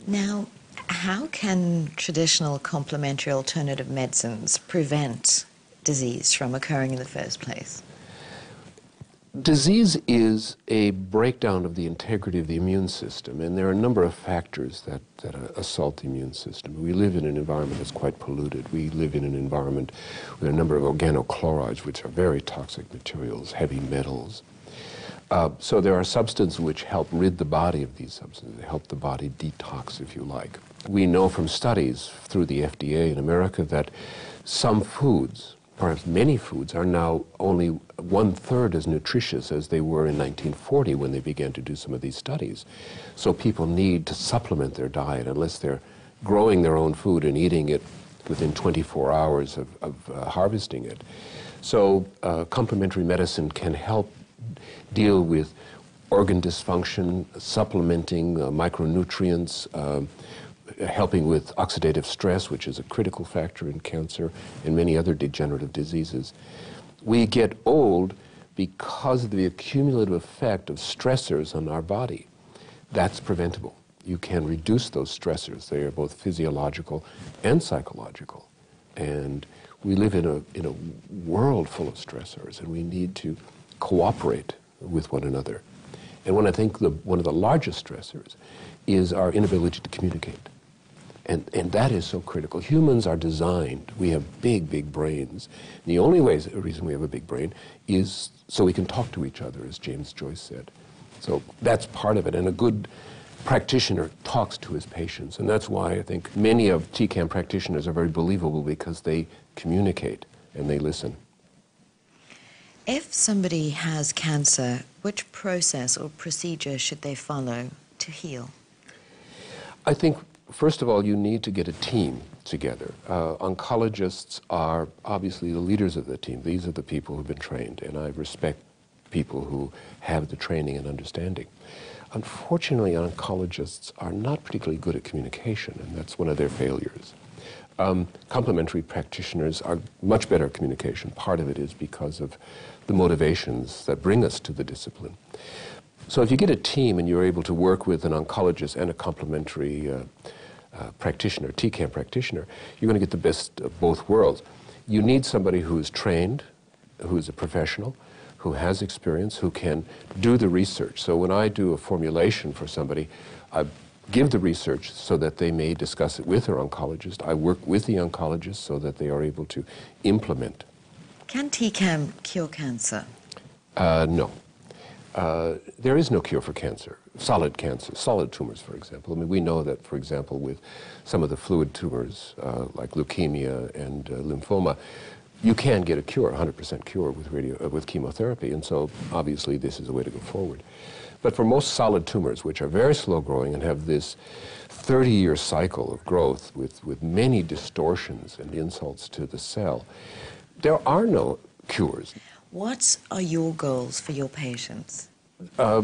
Now, how can traditional complementary alternative medicines prevent disease from occurring in the first place? Disease is a breakdown of the integrity of the immune system, and there are a number of factors that assault the immune system. We live in an environment that's quite polluted. We live in an environment with a number of organochlorides, which are very toxic materials, heavy metals. So there are substances which help rid the body of these substances, they help the body detox, if you like. We know from studies through the FDA in America that some foods, perhaps many foods, are now only 1/3 as nutritious as they were in 1940 when they began to do some of these studies. So people need to supplement their diet unless they're growing their own food and eating it within 24 hours of harvesting it. So complementary medicine can help deal with organ dysfunction, supplementing micronutrients, helping with oxidative stress, which is a critical factor in cancer and many other degenerative diseases. We get old because of the accumulative effect of stressors on our body. That's preventable. You can reduce those stressors. They are both physiological and psychological. And we live in a world full of stressors, and we need to cooperate with one another. And when I think one of the largest stressors is our inability to communicate. And that is so critical. Humans are designed, we have big, big brains. The only reason we have a big brain is so we can talk to each other, as James Joyce said. So that's part of it. And a good practitioner talks to his patients. And that's why I think many of TCAM practitioners are very believable, because they communicate and they listen. If somebody has cancer, which process or procedure should they follow to heal? I think, first of all, you need to get a team together. Oncologists are obviously the leaders of the team. These are the people who've been trained, and I respect people who have the training and understanding. Unfortunately, oncologists are not particularly good at communication, and that's one of their failures. Complementary practitioners are much better at communication. Part of it is because of the motivations that bring us to the discipline. So if you get a team and you're able to work with an oncologist and a complementary practitioner, TCAM practitioner, you're going to get the best of both worlds. You need somebody who is trained, who is a professional, who has experience, who can do the research. So when I do a formulation for somebody, I give the research so that they may discuss it with their oncologist. I work with the oncologist so that they are able to implement. Can TCAM cure cancer? No. There is no cure for cancer, solid tumors, for example. I mean, we know that, for example, with some of the fluid tumors, like leukemia and lymphoma, you can get a cure, 100% cure with chemotherapy, and so obviously this is a way to go forward. But for most solid tumors, which are very slow growing and have this 30-year cycle of growth with many distortions and insults to the cell, there are no cures. What are your goals for your patients? A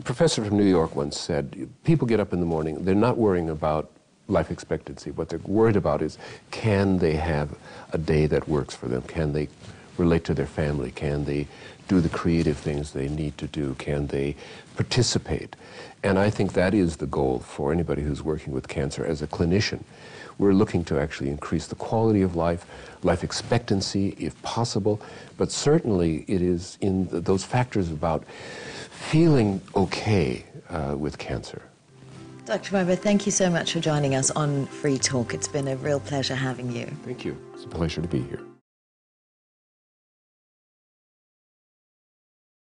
professor from New York once said, people get up in the morning, they're not worrying about life expectancy. What they're worried about is, can they have a day that works for them? Can they relate to their family? Can they do the creative things they need to do? Can they participate? And I think that is the goal for anybody who's working with cancer as a clinician. We're looking to actually increase the quality of life, life expectancy, if possible, but certainly it is in those factors about feeling okay with cancer. Dr. Barber, thank you so much for joining us on Free Talk. It's been a real pleasure having you. Thank you. It's a pleasure to be here.